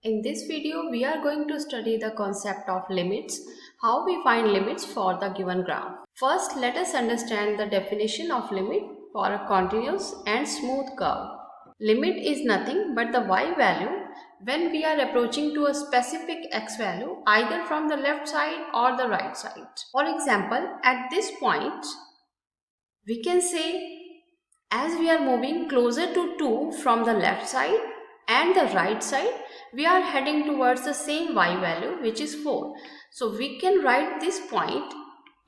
In this video, we are going to study the concept of limits, how we find limits for the given graph. First, let us understand the definition of limit for a continuous and smooth curve. Limit is nothing but the y value when we are approaching to a specific x value either from the left side or the right side. For example, at this point, we can say as we are moving closer to 2 from the left side and the right side, we are heading towards the same y value, which is 4. So we can write this point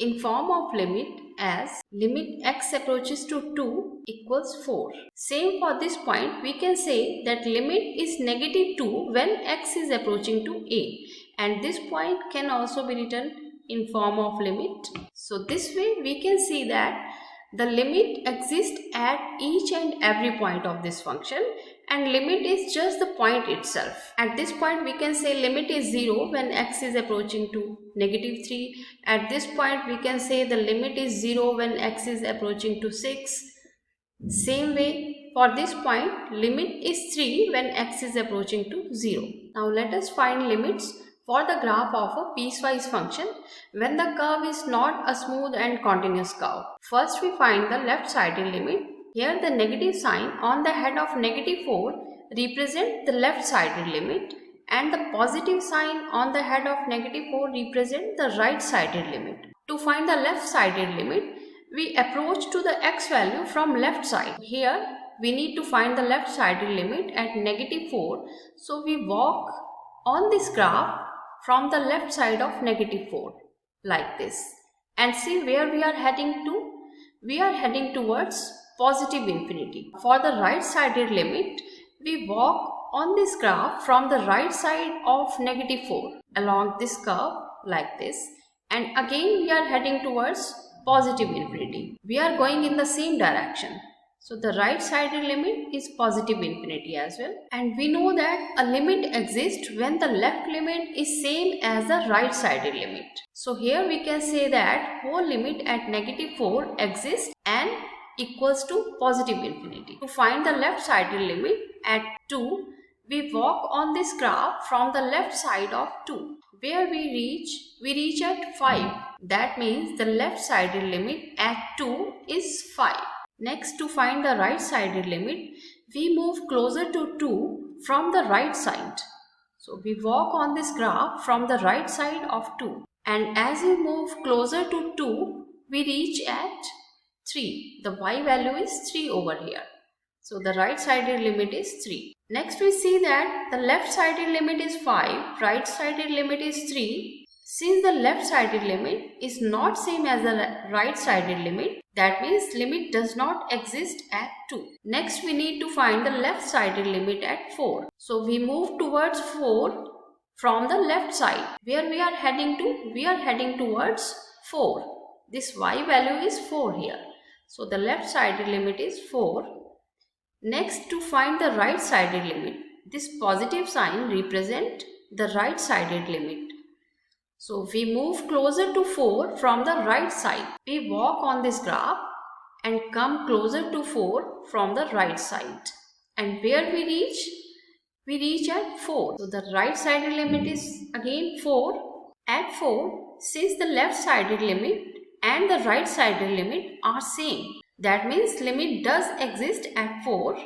in form of limit as limit x approaches to 2 equals 4. Same for this point, we can say that limit is negative 2 when x is approaching to a, and this point can also be written in form of limit. So this way we can see that the limit exists at each and every point of this function, and limit is just the point itself. At this point we can say limit is 0 when x is approaching to negative 3. At this point we can say the limit is 0 when x is approaching to 6. Same way for this point limit is 3 when x is approaching to 0. Now let us find limits for the graph of a piecewise function when the curve is not a smooth and continuous curve. First we find the left-sided limit. Here the negative sign on the head of negative 4 represents the left-sided limit, and the positive sign on the head of negative 4 represents the right-sided limit. To find the left-sided limit, we approach to the x value from left side. Here we need to find the left-sided limit at negative 4. So we walk on this graph from the left side of negative 4 like this, and see where we are heading to. We are heading towards positive infinity. For the right sided limit, we walk on this graph from the right side of negative 4 along this curve like this, and again we are heading towards positive infinity. We are going in the same direction. So the right sided limit is positive infinity as well. And we know that a limit exists when the left limit is same as the right sided limit. So here we can say that whole limit at negative 4 exists and equals to positive infinity. To find the left sided limit at 2, we walk on this graph from the left side of 2. Where we reach at 5. That means the left sided limit at 2 is 5. Next, to find the right sided limit, we move closer to 2 from the right side. So we walk on this graph from the right side of 2, and as we move closer to 2, we reach at 3. The y value is 3 over here. So the right sided limit is 3. Next we see that the left sided limit is 5, right sided limit is 3. Since the left sided limit is not same as the right sided limit, that means limit does not exist at 2. Next we need to find the left sided limit at 4. So we move towards 4 from the left side. Where we are heading to? We are heading towards 4. This y value is 4 here. So the left sided limit is 4. Next, to find the right sided limit, this positive sign represents the right sided limit. So we move closer to 4 from the right side. We walk on this graph and come closer to 4 from the right side. And where we reach? We reach at 4. So the right sided limit is again 4. At 4, since the left sided limit and the right sided limit are same, that means limit does exist at 4,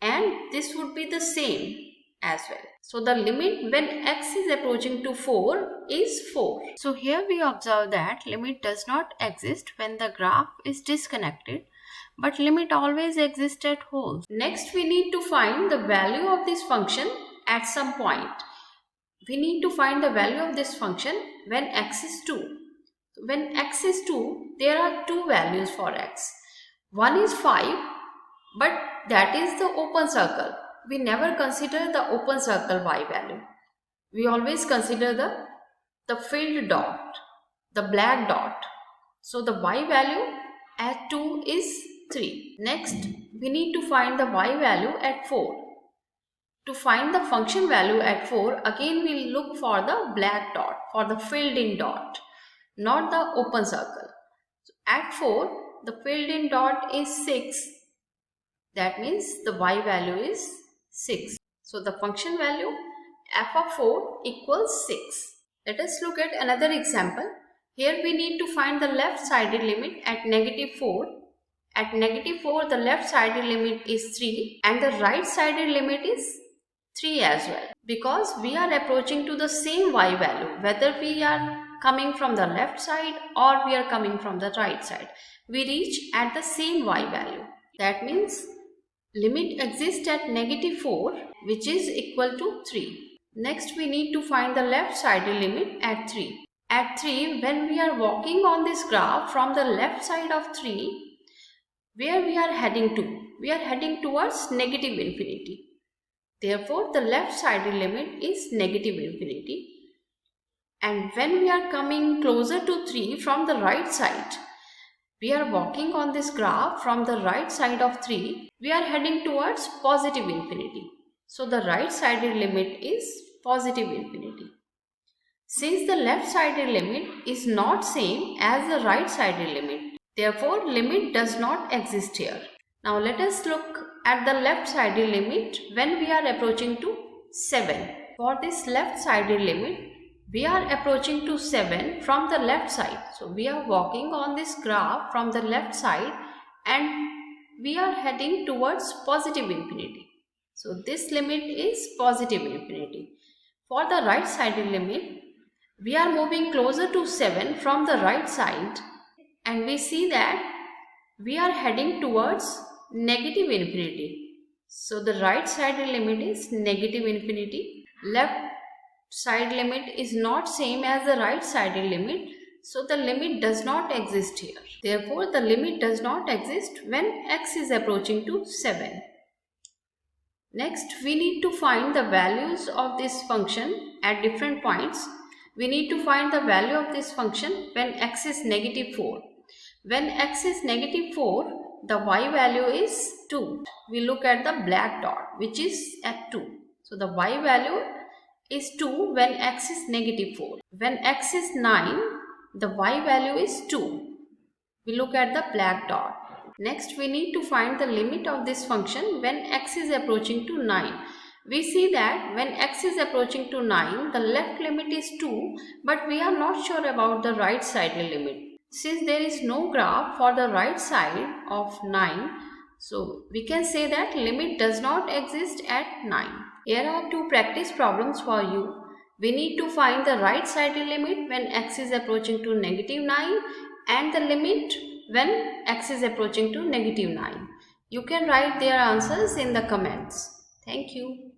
and this would be the same as well. So the limit when x is approaching to 4 is 4. So here we observe that limit does not exist when the graph is disconnected, but limit always exists at whole. Next we need to find the value of this function at some point. We need to find the value of this function when x is 2. When x is 2, there are two values for x. One is 5, but that is the open circle. We never consider the open circle y value. We always consider the filled dot, the black dot. So the y value at 2 is 3. Next, we need to find the y value at 4. To find the function value at 4, again we will look for the black dot, for the filled in dot, not the open circle. So at 4, the filled in dot is 6. That means the y value is 6. So the function value f of 4 equals 6. Let us look at another example. Here we need to find the left-sided limit at negative 4. At negative 4, the left-sided limit is 3 and the right-sided limit is 3 as well. Because we are approaching to the same y value, whether we are coming from the left side or we are coming from the right side, we reach at the same y value. That means limit exists at negative 4, which is equal to 3. Next, we need to find the left-sided limit at 3. At 3, when we are walking on this graph from the left side of 3, where we are heading to? We are heading towards negative infinity. Therefore, the left-sided limit is negative infinity. And when we are coming closer to 3 from the right side, we are walking on this graph from the right side of 3, we are heading towards positive infinity. So the right-sided limit is positive infinity. Since the left-sided limit is not same as the right-sided limit, therefore limit does not exist here. Now let us look at the left-sided limit when we are approaching to 7. For this left-sided limit, we are approaching to 7 from the left side. So we are walking on this graph from the left side and we are heading towards positive infinity. So this limit is positive infinity. For the right-sided limit, we are moving closer to 7 from the right side and we see that we are heading towards negative infinity. So the right-sided limit is negative infinity. Left side limit is not same as the right-sided limit, so the limit does not exist here. Therefore, the limit does not exist when x is approaching to 7. Next, we need to find the values of this function at different points. We need to find the value of this function when x is negative 4. When x is negative 4, the y value is 2. We look at the black dot, which is at 2. So the y value is 2 when x is negative 4. When x is 9, the y value is 2. We look at the black dot. Next, we need to find the limit of this function when x is approaching to 9. We see that when x is approaching to 9, the left limit is 2, but we are not sure about the right-sided limit. Since there is no graph for the right side of 9, so we can say that limit does not exist at 9. Here are two practice problems for you. We need to find the right-sided limit when x is approaching to negative 9 and the limit when x is approaching to negative 9. You can write their answers in the comments. Thank you.